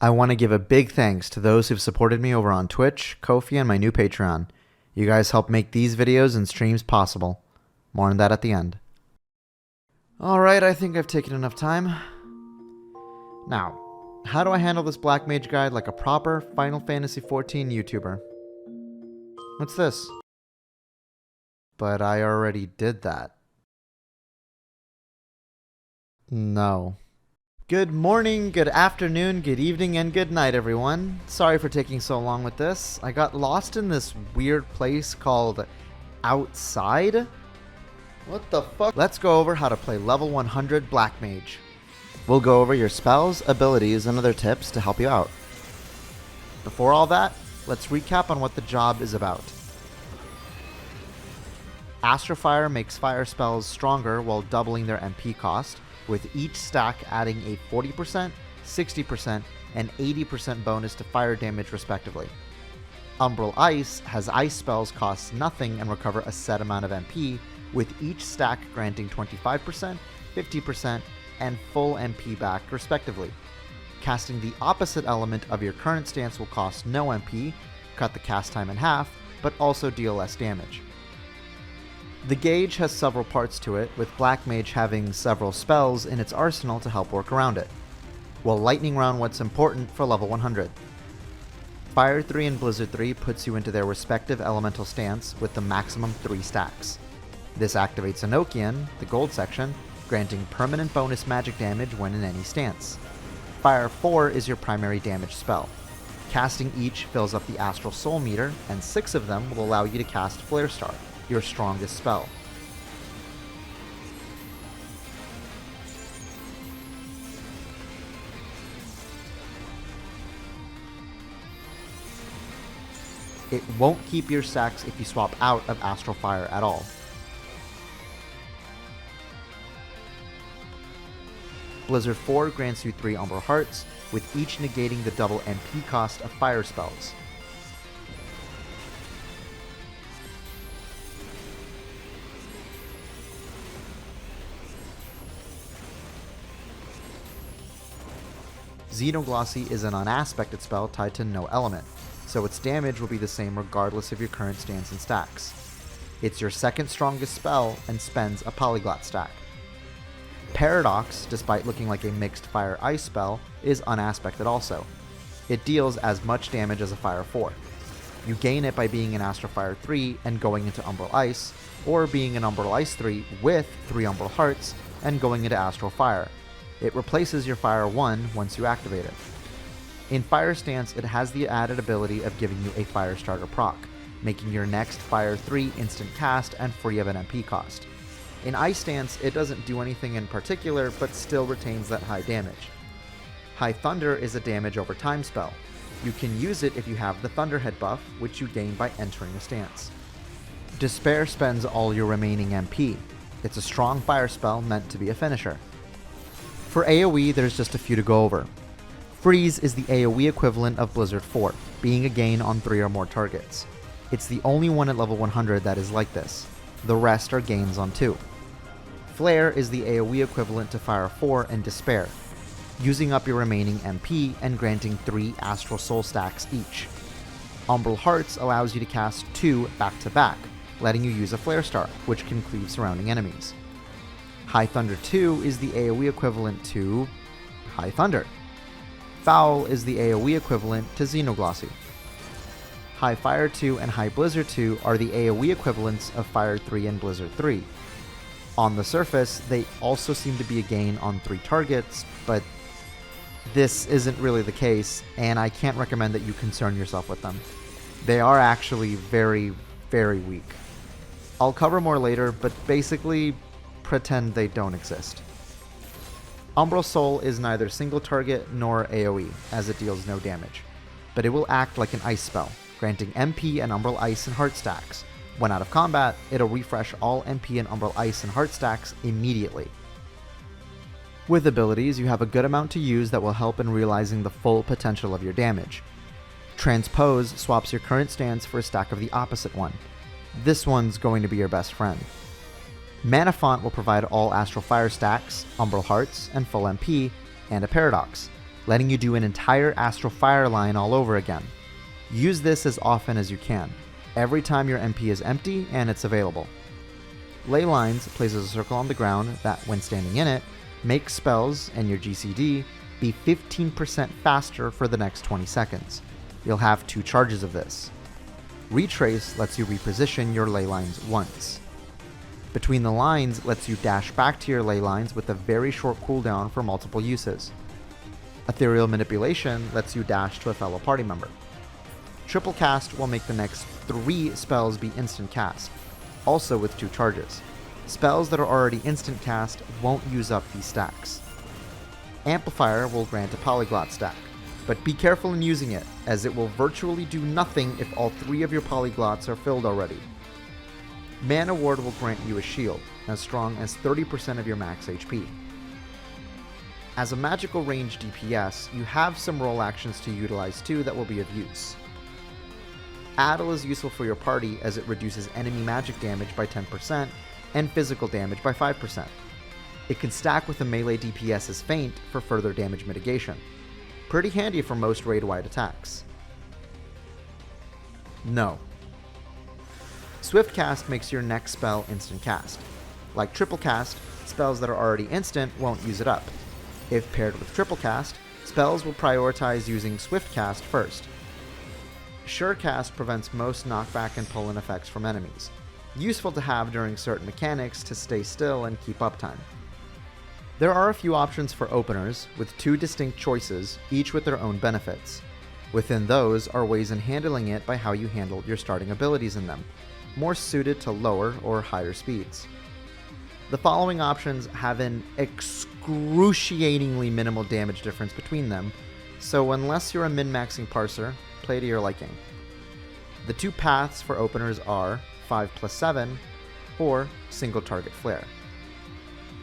I want to give a big thanks to those who've supported me over on Twitch, Ko-fi, and my new Patreon. You guys help make these videos and streams possible. More on that at the end. Alright, I think I've taken enough time. Now, how do I handle this Black Mage guide like a proper Final Fantasy XIV YouTuber? What's this? But I already did that. No. Good morning, good afternoon, good evening, and good night, everyone. Sorry for taking so long with this. I got lost in this weird place called Outside. What the fuck? Let's go over how to play level 100 Black Mage. We'll go over your spells, abilities, and other tips to help you out. Before all that, let's recap on what the job is about. Astrofire makes fire spells stronger while doubling their MP cost, with each stack adding a 40%, 60%, and 80% bonus to fire damage respectively. Umbral Ice has ice spells cost nothing and recover a set amount of MP, with each stack granting 25%, 50%, and full MP back respectively. Casting the opposite element of your current stance will cost no MP, cut the cast time in half, but also deal less damage. The gauge has several parts to it, with Black Mage having several spells in its arsenal to help work around it. We'll lightning round what's important for level 100. Fire 3 and Blizzard 3 puts you into their respective elemental stance with the maximum 3 stacks. This activates Enochian, the gold section, granting permanent bonus magic damage when in any stance. Fire 4 is your primary damage spell. Casting each fills up the Astral Soul meter, and 6 of them will allow you to cast Flare Star, your strongest spell. It won't keep your stacks if you swap out of Astral Fire at all. Blizzard 4 grants you 3 Umbral Hearts, with each negating the double MP cost of fire spells. Xenoglossy is an unaspected spell tied to no element, so its damage will be the same regardless of your current stance and stacks. It's your second strongest spell and spends a polyglot stack. Paradox, despite looking like a mixed fire-ice spell, is unaspected also. It deals as much damage as a Fire 4. You gain it by being an Astral Fire 3 and going into Umbral Ice, or being an Umbral Ice 3 with 3 Umbral Hearts and going into Astral Fire. It replaces your Fire 1 once you activate it. In Fire Stance, it has the added ability of giving you a Fire Starter proc, making your next Fire 3 instant cast and free of an MP cost. In Ice Stance, it doesn't do anything in particular, but still retains that high damage. High Thunder is a damage over time spell. You can use it if you have the Thunderhead buff, which you gain by entering a stance. Despair spends all your remaining MP. It's a strong fire spell meant to be a finisher. For AoE, there's just a few to go over. Freeze is the AoE equivalent of Blizzard 4, being a gain on 3 or more targets. It's the only one at level 100 that is like this. The rest are gains on 2. Flare is the AoE equivalent to Fire 4 and Despair, using up your remaining MP and granting 3 Astral Soul stacks each. Umbral Hearts allows you to cast 2 back-to-back, letting you use a Flare Star, which can cleave surrounding enemies. High Thunder 2 is the AoE equivalent to High Thunder. Foul is the AoE equivalent to Xenoglossy. High Fire 2 and High Blizzard 2 are the AoE equivalents of Fire 3 and Blizzard 3. On the surface, they also seem to be a gain on 3 targets, but this isn't really the case, and I can't recommend that you concern yourself with them. They are actually very, very weak. I'll cover more later, but basically, pretend they don't exist. Umbral Soul is neither single target nor AoE, as it deals no damage, but it will act like an ice spell, granting MP and Umbral Ice and Heart stacks. When out of combat, it'll refresh all MP and Umbral Ice and Heart stacks immediately. With abilities, you have a good amount to use that will help in realizing the full potential of your damage. Transpose swaps your current stance for a stack of the opposite one. This one's going to be your best friend. Mana Font will provide all Astral Fire stacks, Umbral Hearts, and full MP, and a Paradox, letting you do an entire Astral Fire line all over again. Use this as often as you can, every time your MP is empty and it's available. Ley Lines places a circle on the ground that, when standing in it, makes spells and your GCD be 15% faster for the next 20 seconds. You'll have 2 charges of this. Retrace lets you reposition your Ley Lines once. Between the lines lets you dash back to your Ley Lines with a very short cooldown for multiple uses. Ethereal Manipulation lets you dash to a fellow party member. Triplecast will make the next 3 spells be instant cast, also with 2 charges. Spells that are already instant cast won't use up these stacks. Amplifier will grant a Polyglot stack, but be careful in using it, as it will virtually do nothing if all 3 of your polyglots are filled already. Mana Ward will grant you a shield, as strong as 30% of your max HP. As a magical range DPS, you have some role actions to utilize too that will be of use. Addle is useful for your party as it reduces enemy magic damage by 10% and physical damage by 5%. It can stack with a melee DPS's Feint for further damage mitigation. Pretty handy for most raid-wide attacks. No. Swiftcast makes your next spell instant cast. Like Triplecast, spells that are already instant won't use it up. If paired with Triplecast, spells will prioritize using Swiftcast first. Surecast prevents most knockback and pull-in effects from enemies, useful to have during certain mechanics to stay still and keep uptime. There are a few options for openers, with 2 distinct choices, each with their own benefits. Within those are ways in handling it by how you handle your starting abilities in them, more suited to lower or higher speeds. The following options have an excruciatingly minimal damage difference between them, so unless you're a min-maxing parser, play to your liking. The 2 paths for openers are 5+7 or single target flare.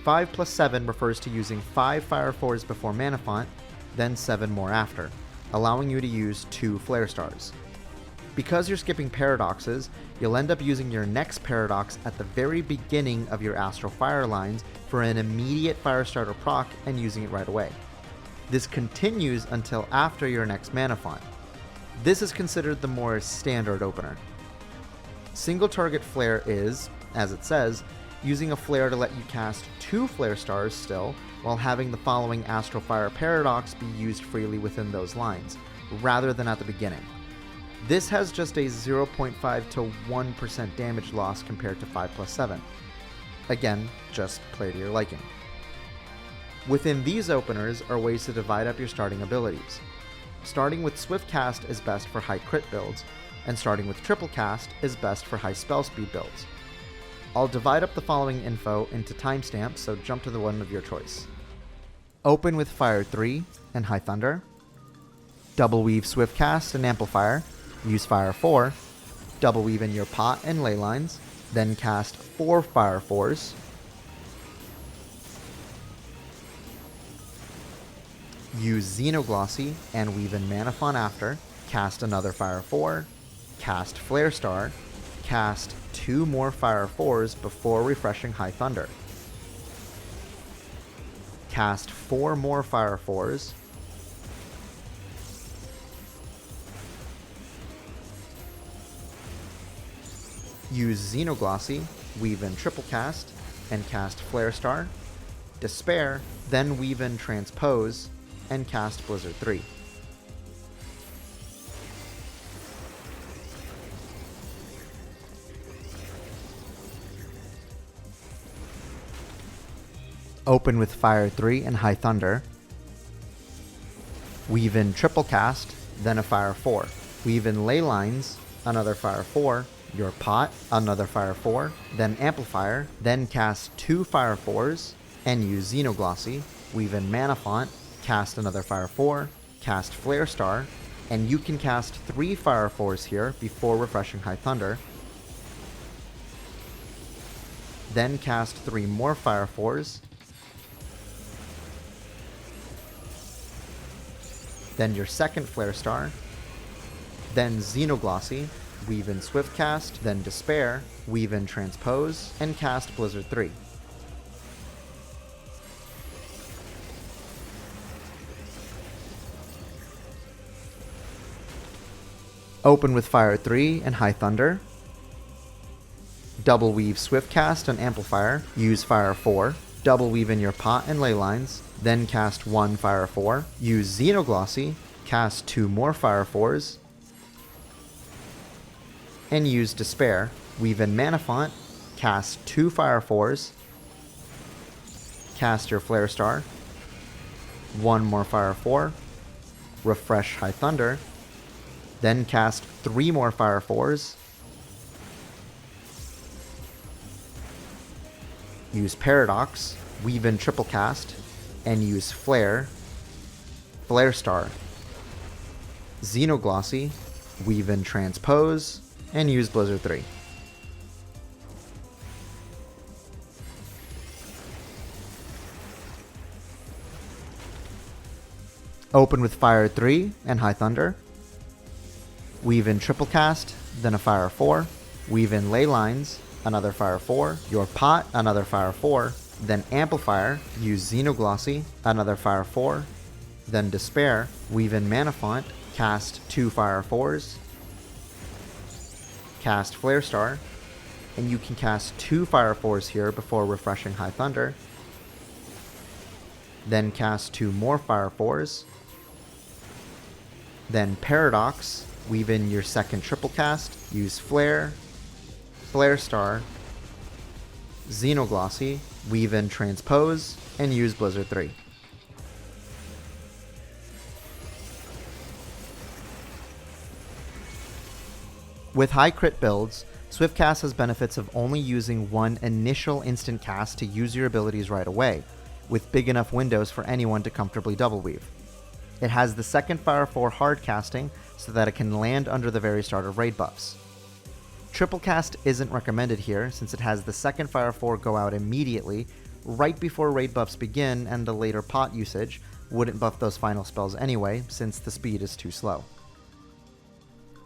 5+7 refers to using 5 Fire 4s before Mana Font, then 7 more after, allowing you to use 2 Flare Stars. Because you're skipping paradoxes, you'll end up using your next paradox at the very beginning of your Astral Fire lines for an immediate Firestarter proc and using it right away. This continues until after your next Mana Font. This is considered the more standard opener. Single target flare is, as it says, using a flare to let you cast 2 Flare Stars still, while having the following Astral Fire paradox be used freely within those lines, rather than at the beginning. This has just a 0.5 to 1% damage loss compared to 5+7. Again, just play to your liking. Within these openers are ways to divide up your starting abilities. Starting with Swiftcast is best for high crit builds, and starting with Triplecast is best for high spell speed builds. I'll divide up the following info into timestamps, so jump to the one of your choice. Open with Fire 3 and High Thunder. Double weave Swiftcast and Amplifier. Use Fire 4. Double weave in your pot and Ley Lines. Then cast 4 Fire 4s. Use Xenoglossy and weave in Mana Font after. Cast another Fire 4. Cast Flare Star. Cast 2 more Fire 4s before refreshing High Thunder. Cast 4 more Fire 4s. Use Xenoglossy, weave in Triplecast, and cast Flare Star. Despair, then weave in Transpose, and cast Blizzard 3. Open with Fire 3 and High Thunder. Weave in Triplecast, then a Fire 4. Weave in Ley Lines, another Fire 4. Your pot, another Fire 4. Then Amplifier, then cast 2 Fire 4s, and use Xenoglossy. Weave in Mana Font, cast another Fire 4, cast Flare Star, and you can cast 3 Fire 4s here before refreshing High Thunder. Then cast 3 more Fire 4s. Then your second Flare Star. Then Xenoglossy, weave in Swiftcast, then Despair, weave in Transpose, and cast Blizzard 3. Open with Fire 3 and High Thunder. Double weave Swiftcast and Amplifier, use Fire 4. Double weave in your pot and Ley Lines, then cast 1 Fire 4. Use Xenoglossy, cast 2 more Fire 4s. And use Despair. Weave in Mana Font, cast 2 Fire 4s. Cast your Flare Star. 1 more Fire 4. Refresh High Thunder. Then cast 3 more Fire 4s. Use Paradox, weave in Triplecast, and use Flare, Flare Star. Xenoglossy, weave in Transpose, and use Blizzard 3. Open with Fire 3 and High Thunder. Weave in Triplecast, then a Fire 4. Weave in Ley Lines, another Fire 4. Your pot, another Fire 4. Then Amplifier, use Xenoglossy, another Fire 4. Then Despair, weave in Mana Font, cast 2 Fire 4s. Cast Flare Star, and you can cast 2 Fire 4s here before refreshing High Thunder. Then cast 2 more Fire 4s. Then Paradox, weave in your second Triplecast, use Flare, Flare Star, Xenoglossy, weave in Transpose, and use Blizzard 3. With high crit builds, Swiftcast has benefits of only using one initial instant cast to use your abilities right away, with big enough windows for anyone to comfortably double weave. It has the second Fire 4 hard casting so that it can land under the very start of raid buffs. Triplecast isn't recommended here since it has the second Fire 4 go out immediately, right before raid buffs begin, and the later pot usage wouldn't buff those final spells anyway since the speed is too slow.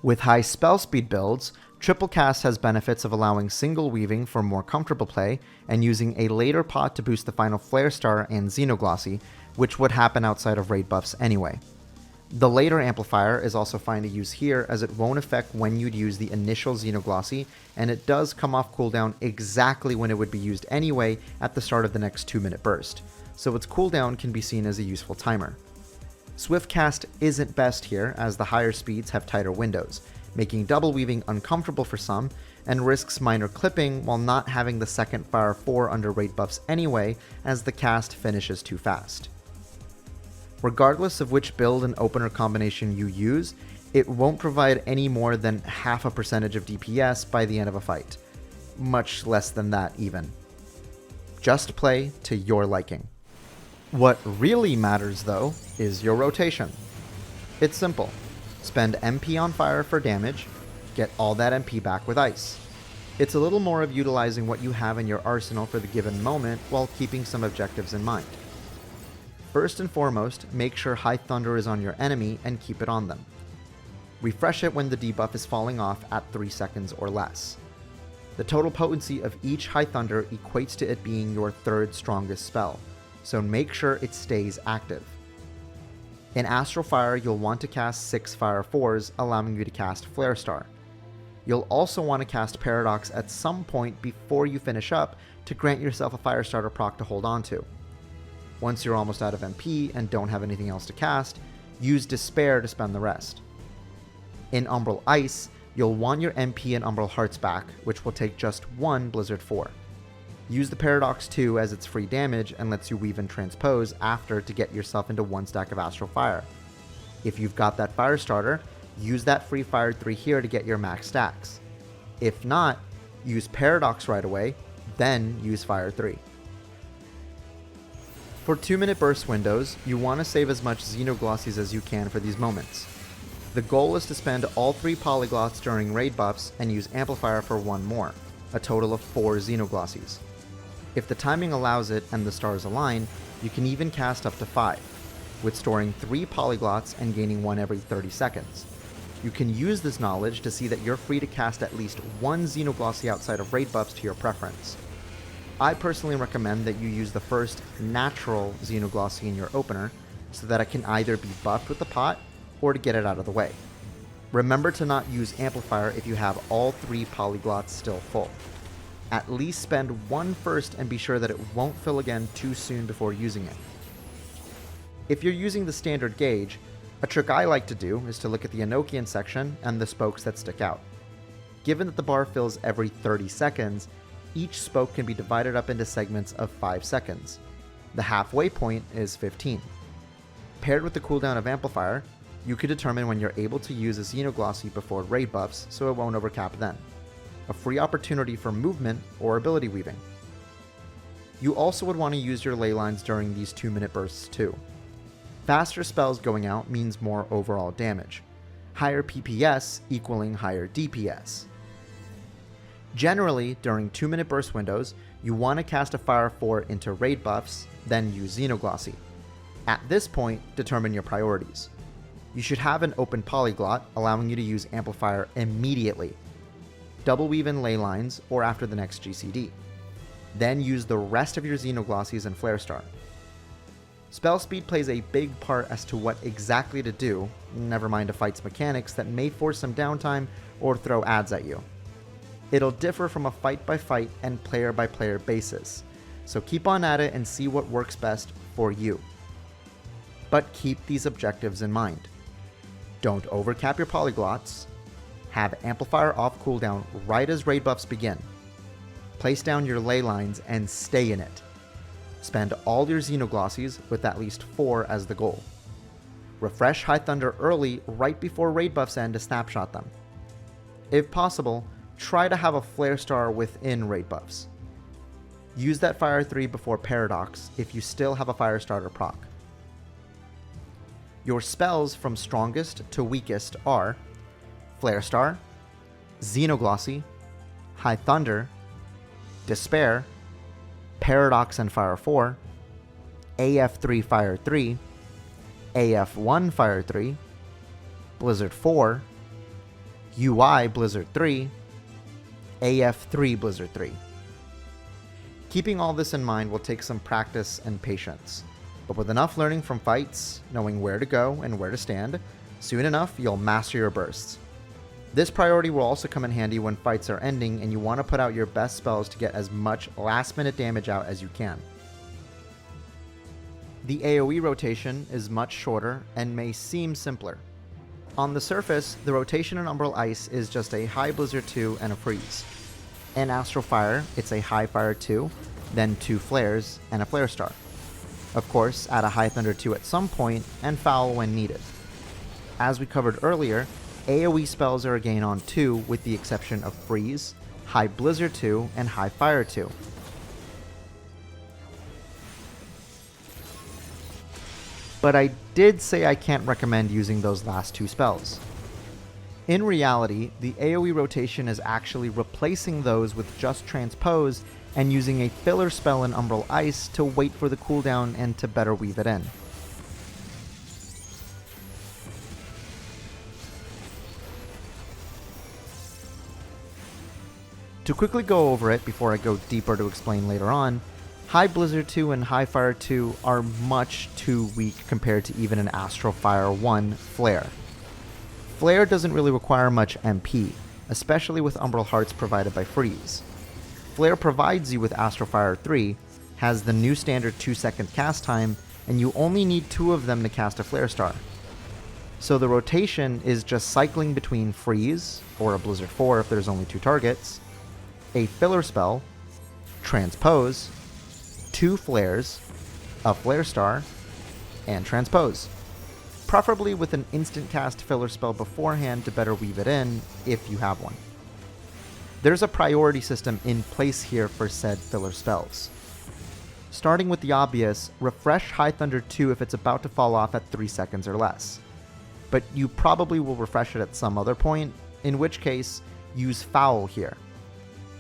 With high spell speed builds, Triplecast has benefits of allowing single weaving for more comfortable play and using a later pot to boost the final Flare Star and Xenoglossy, which would happen outside of raid buffs anyway. The later Amplifier is also fine to use here as it won't affect when you'd use the initial Xenoglossy, and it does come off cooldown exactly when it would be used anyway at the start of the next 2-minute burst, so its cooldown can be seen as a useful timer. Swiftcast isn't best here as the higher speeds have tighter windows, making double weaving uncomfortable for some, and risks minor clipping while not having the second Fire 4 under raid buffs anyway as the cast finishes too fast. Regardless of which build and opener combination you use, it won't provide any more than 0.5% of DPS by the end of a fight. Much less than that even. Just play to your liking. What really matters though is your rotation. It's simple. Spend MP on fire for damage, get all that MP back with ice. It's a little more of utilizing what you have in your arsenal for the given moment while keeping some objectives in mind. First and foremost, make sure High Thunder is on your enemy and keep it on them. Refresh it when the debuff is falling off at 3 seconds or less. The total potency of each High Thunder equates to it being your third strongest spell, so make sure it stays active. In Astral Fire, you'll want to cast 6 Fire 4s, allowing you to cast Flare Star. You'll also want to cast Paradox at some point before you finish up to grant yourself a Fire Starter proc to hold on to. Once you're almost out of MP and don't have anything else to cast, use Despair to spend the rest. In Umbral Ice, you'll want your MP and Umbral Hearts back, which will take just 1 Blizzard 4. Use the Paradox 2 as its free damage and lets you weave and transpose after to get yourself into 1 stack of Astral Fire. If you've got that Fire Starter, use that free Fire 3 here to get your max stacks. If not, use Paradox right away, then use Fire 3. For 2-minute burst windows, you want to save as much Xenoglossies as you can for these moments. The goal is to spend all 3 Polyglots during raid buffs and use Amplifier for 1 more, a total of 4 Xenoglossies. If the timing allows it and the stars align, you can even cast up to 5, with storing 3 Polyglots and gaining 1 every 30 seconds. You can use this knowledge to see that you're free to cast at least 1 Xenoglossy outside of raid buffs to your preference. I personally recommend that you use the first natural Xenoglossy in your opener so that it can either be buffed with the pot or to get it out of the way. Remember to not use Amplifier if you have all 3 polyglots still full. At least spend one first and be sure that it won't fill again too soon before using it. If you're using the standard gauge, a trick I like to do is to look at the Enochian section and the spokes that stick out. Given that the bar fills every 30 seconds, each spoke can be divided up into segments of 5 seconds. The halfway point is 15. Paired with the cooldown of Amplifier, you could determine when you're able to use a Xenoglossy before raid buffs so it won't overcap then. A free opportunity for movement or ability weaving. You also would want to use your Ley Lines during these 2-minute bursts too. Faster spells going out means more overall damage. Higher PPS equaling higher DPS. Generally, during 2-minute burst windows, you want to cast a Fire 4 into raid buffs, then use Xenoglossy. At this point, determine your priorities. You should have an open polyglot, allowing you to use Amplifier immediately. Double weave in Ley Lines or after the next GCD. Then use the rest of your Xenoglossies and Flare Star. Spell speed plays a big part as to what exactly to do, never mind a fight's mechanics that may force some downtime or throw ads at you. It'll differ from a fight-by-fight and player-by-player basis, so keep on at it and see what works best for you. But keep these objectives in mind. Don't overcap your polyglots. Have Amplifier off cooldown right as raid buffs begin. Place down your Ley Lines and stay in it. Spend all your Xenoglossies with at least 4 as the goal. Refresh High Thunder early right before raid buffs end to snapshot them. If possible, try to have a Flare Star within raid buffs. Use that Fire 3 before Paradox if you still have a Fire Starter proc. Your spells from strongest to weakest are Flare Star, Xenoglossy, High Thunder, Despair, Paradox and Fire 4, AF3 Fire 3, AF1 Fire 3, Blizzard 4, UI Blizzard 3, AF3 Blizzard 3. Keeping all this in mind will take some practice and patience, but with enough learning from fights, knowing where to go and where to stand, soon enough you'll master your bursts. This priority will also come in handy when fights are ending and you want to put out your best spells to get as much last-minute damage out as you can. The AoE rotation is much shorter and may seem simpler. On the surface, the rotation in Umbral Ice is just a high Blizzard 2 and a freeze. In Astral Fire, it's a high Fire 2, then 2 flares, and a Flare Star. Of course, add a High Thunder 2 at some point, and Foul when needed. As we covered earlier, AoE spells are a gain on 2 with the exception of Freeze, High Blizzard 2, and High Fire 2. But I did say I can't recommend using those last 2 spells. In reality, the AoE rotation is actually replacing those with just Transpose and using a filler spell in Umbral Ice to wait for the cooldown and to better weave it in. To quickly go over it before I go deeper to explain later on, High Blizzard 2 and High Fire 2 are much too weak compared to even an Astral Fire 1 Flare. Flare doesn't really require much MP, especially with Umbral Hearts provided by Freeze. Flare provides you with Astral Fire 3, has the new standard 2-second cast time, and you only need 2 of them to cast a Flare Star. So the rotation is just cycling between Freeze, or a Blizzard 4 if there's only 2 targets, a filler spell, Transpose, 2 flares, a Flare Star, and Transpose. Preferably with an instant cast filler spell beforehand to better weave it in, if you have one. There's a priority system in place here for said filler spells. Starting with the obvious, refresh High Thunder 2 if it's about to fall off at 3 seconds or less. But you probably will refresh it at some other point, in which case, use Foul here.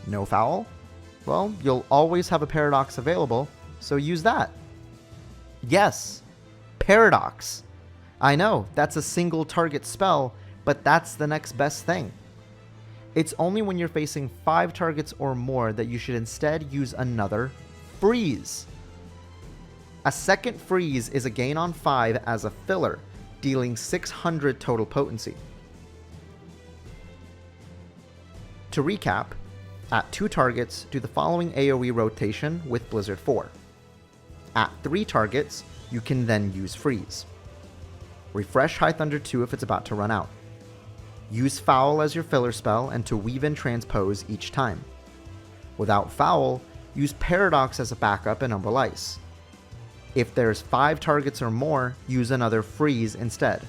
No Foul? Well, you'll always have a Paradox available, so use that. Yes, Paradox. I know, that's a single target spell, but that's the next best thing. It's only when you're facing 5 targets or more that you should instead use another Freeze. A second Freeze is a gain on 5 as a filler, dealing 600 total potency. To recap, at 2 targets, do the following AoE rotation with Blizzard 4. At 3 targets, you can then use Freeze. Refresh High Thunder 2 if it's about to run out. Use Foul as your filler spell and to weave in Transpose each time. Without Foul, use Paradox as a backup in Umbral Ice. If there's 5 targets or more, use another Freeze instead.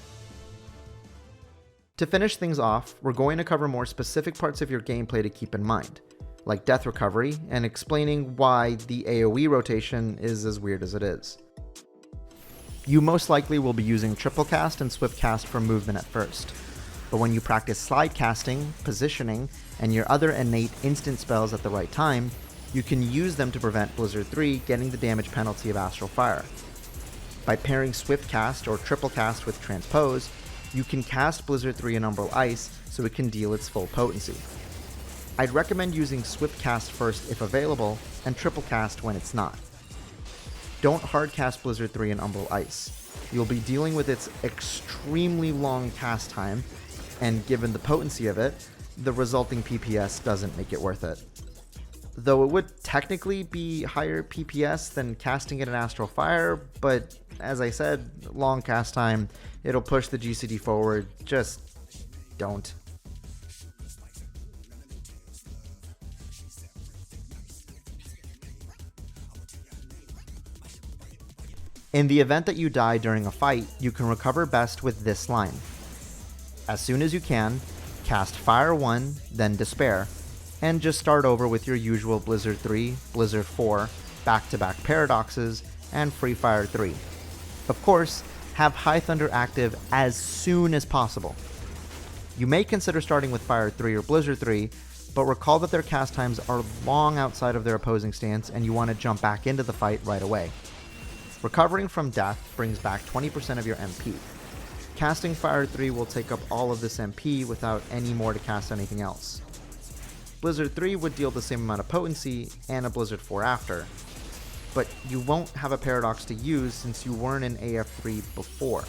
To finish things off, we're going to cover more specific parts of your gameplay to keep in mind, like death recovery, and explaining why the AoE rotation is as weird as it is. You most likely will be using Triplecast and Swiftcast for movement at first, but when you practice slide casting, positioning, and your other innate instant spells at the right time, you can use them to prevent Blizzard 3 getting the damage penalty of Astral Fire. By pairing Swiftcast or Triplecast with Transpose, you can cast Blizzard 3 in Umbral Ice so it can deal its full potency. I'd recommend using Swiftcast first if available, and Triplecast when it's not. Don't hardcast Blizzard 3 in Umbral Ice. You'll be dealing with its extremely long cast time, and given the potency of it, the resulting PPS doesn't make it worth it. Though it would technically be higher PPS than casting it in Astral Fire, but as I said, long cast time, it'll push the GCD forward, just don't. In the event that you die during a fight, you can recover best with this line. As soon as you can, cast Fire 1, then Despair, and just start over with your usual Blizzard 3, Blizzard 4, back-to-back Paradoxes, and Free Fire 3. Of course, have High Thunder active as soon as possible. You may consider starting with Fire 3 or Blizzard 3, but recall that their cast times are long outside of their opposing stance and you want to jump back into the fight right away. Recovering from death brings back 20% of your MP. Casting Fire 3 will take up all of this MP without any more to cast anything else. Blizzard 3 would deal the same amount of potency and a Blizzard 4 after, but you won't have a Paradox to use since you weren't in AF3 before.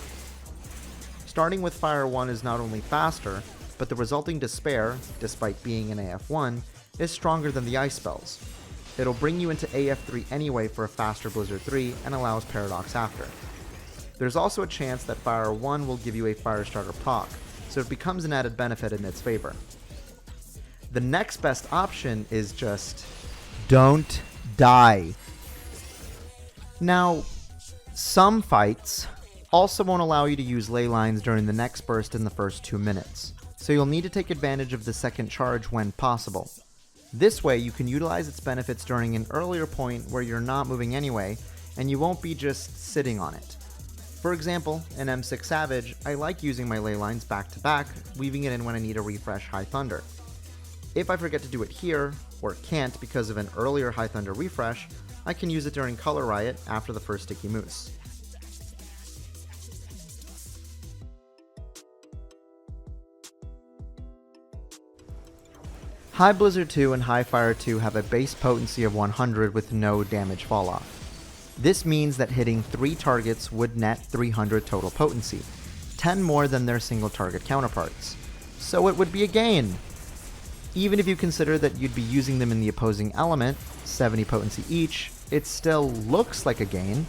Starting with Fire 1 is not only faster, but the resulting Despair, despite being in AF1, is stronger than the Ice spells. It'll bring you into AF3 anyway for a faster Blizzard 3 and allows Paradox after. There's also a chance that Fire 1 will give you a Firestarter proc, so it becomes an added benefit in its favor. The next best option is just don't die. Now, some fights also won't allow you to use Ley Lines during the next burst in the first 2 minutes, so you'll need to take advantage of the second charge when possible. This way, you can utilize its benefits during an earlier point where you're not moving anyway, and you won't be just sitting on it. For example, in M6 Savage, I like using my Ley Lines back to back, weaving it in when I need a refresh High Thunder. If I forget to do it here, or can't because of an earlier High Thunder refresh, I can use it during Color Riot after the first Sticky Moose. High Blizzard 2 and High Fire 2 have a base potency of 100 with no damage falloff. This means that hitting 3 targets would net 300 total potency, 10 more than their single target counterparts. So it would be a gain! Even if you consider that you'd be using them in the opposing element, 70 potency each, it still looks like a gain.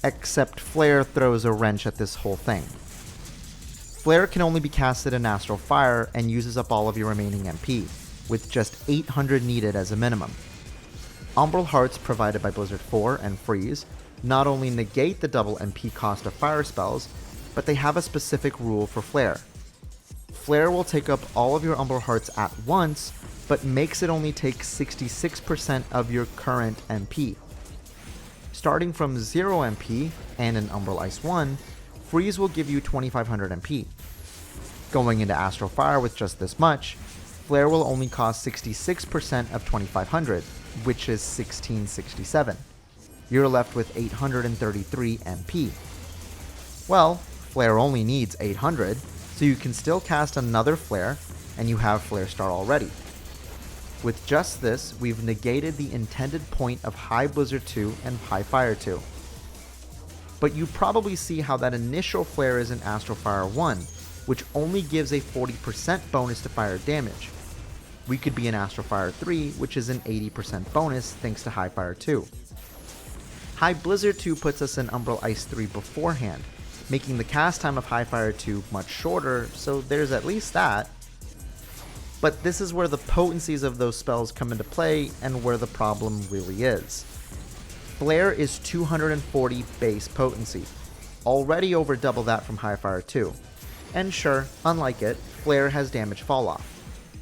Except Flare throws a wrench at this whole thing. Flare can only be casted in Astral Fire and uses up all of your remaining MP, with just 800 needed as a minimum. Umbral Hearts provided by Blizzard 4 and Freeze not only negate the double MP cost of fire spells, but they have a specific rule for Flare. Flare will take up all of your Umbral Hearts at once, but makes it only take 66% of your current MP. Starting from 0 MP, and in Umbral Ice 1, Freeze will give you 2500 MP. Going into Astral Fire with just this much, Flare will only cost 66% of 2500, which is 1667. You're left with 833 MP. Well, Flare only needs 800, so you can still cast another Flare, and you have Flare Star already. With just this, we've negated the intended point of High Blizzard 2 and High Fire 2. But you probably see how that initial Flare is in Astral Fire 1, which only gives a 40% bonus to fire damage. we could be in Astrofire 3, which is an 80% bonus thanks to High Fire 2. High Blizzard 2 puts us in Umbral Ice 3 beforehand, making the cast time of High Fire 2 much shorter, so there's at least that. But this is where the potencies of those spells come into play and where the problem really is. Flare is 240 base potency, already over double that from High Fire 2. And sure, unlike it, Flare has damage falloff,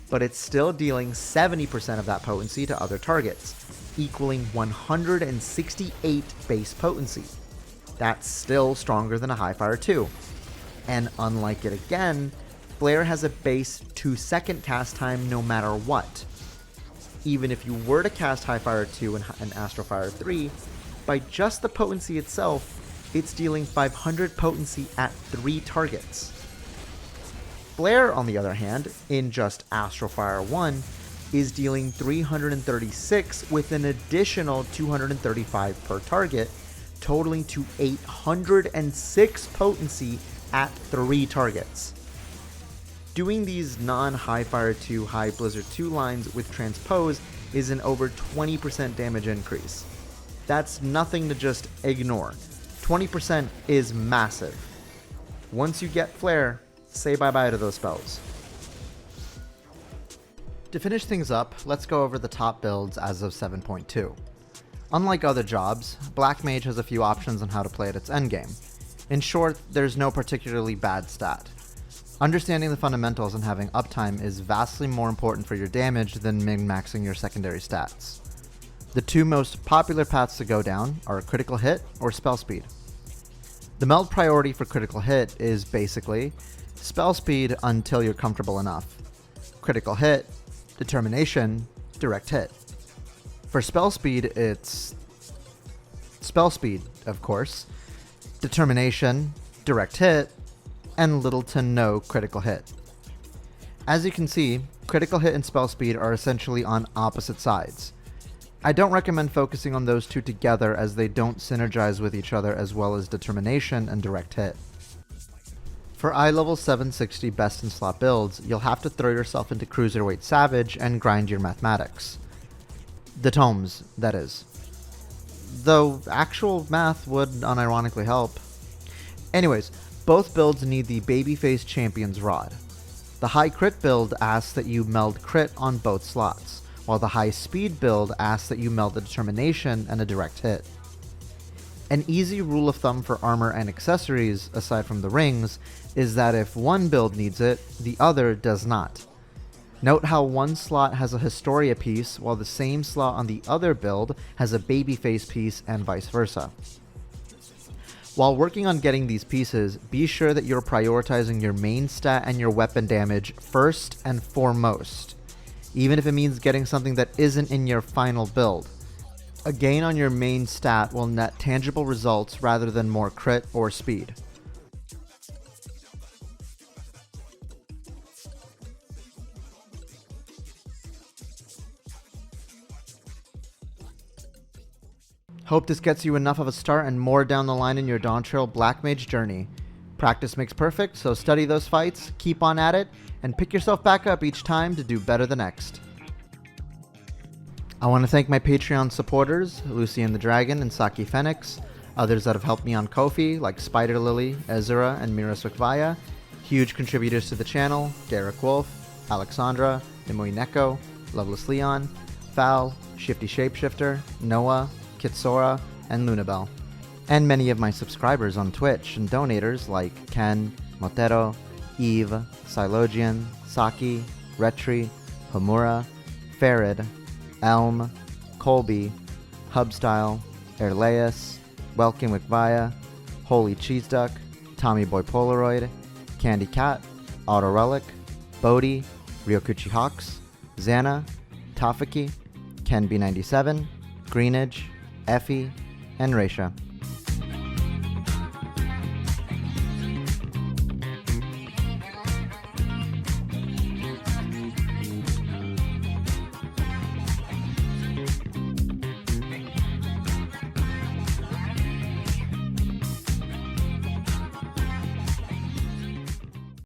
but it's still dealing 70% of that potency to other targets, equaling 168 base potency. That's still stronger than a High Fire 2. And unlike it again, Flare has a base 2-second cast time no matter what. Even if you were to cast High Fire 2 and Astrofire 3, by just the potency itself, it's dealing 500 potency at 3 targets. Flare, on the other hand, in just Astrofire 1, is dealing 336 with an additional 235 per target, totaling to 806 potency at 3 targets. Doing these non-High Fire 2, High Blizzard 2 lines with Transpose is an over 20% damage increase. That's nothing to just ignore. 20% is massive. Once you get Flare, say bye-bye to those spells. To finish things up, let's go over the top builds as of 7.2. Unlike other jobs, Black Mage has a few options on how to play at its endgame. In short, there's no particularly bad stat. Understanding the fundamentals and having uptime is vastly more important for your damage than min-maxing your secondary stats. The two most popular paths to go down are critical hit or spell speed. The meld priority for critical hit is basically spell speed until you're comfortable enough. Critical hit, determination, direct hit. For spell speed, it's spell speed, of course, determination, direct hit, and little to no critical hit. As you can see, critical hit and spell speed are essentially on opposite sides. I don't recommend focusing on those two together as they don't synergize with each other as well as determination and direct hit. For eye level 760 best in slot builds, you'll have to throw yourself into Cruiserweight Savage and grind your mathematics. The tomes, that is. Though actual math would unironically help. Anyways, both builds need the Babyface Champion's Rod. The high crit build asks that you meld crit on both slots, while the high speed build asks that you meld a determination and a direct hit. An easy rule of thumb for armor and accessories, aside from the rings, is that if one build needs it, the other does not. Note how one slot has a Historia piece, while the same slot on the other build has a Babyface piece and vice versa. While working on getting these pieces, be sure that you're prioritizing your main stat and your weapon damage first and foremost, even if it means getting something that isn't in your final build. A gain on your main stat will net tangible results rather than more crit or speed. Hope this gets you enough of a start and more down the line in your Dawntrail Black Mage journey. Practice makes perfect, so study those fights, keep on at it, and pick yourself back up each time to do better the next. I want to thank my Patreon supporters, Lucian the Dragon and Saki Phoenix, others that have helped me on Ko-fi, like Spider Lily, Ezra, and Mira Swiftcast, huge contributors to the channel, Garrick Wolf, Alexandra, Nimui Neko, Loveless Leon, Fal, Shifty Shapeshifter, Noah, Kitsora, and Lunabelle, and many of my subscribers on Twitch and donators like Ken, Motero, Eve, Silogian, Saki, Retri, Homura, Farid, Elm, Colby, Hubstyle, Erleus, Welkin Wikvaya, Holy Cheese Duck, Tommy Boy Polaroid, Candy Cat, Auto Relic, Bodhi, Ryokuchi Hawks, Xana, Tafaki, Ken B97, Greenidge, Effie, and Raisha.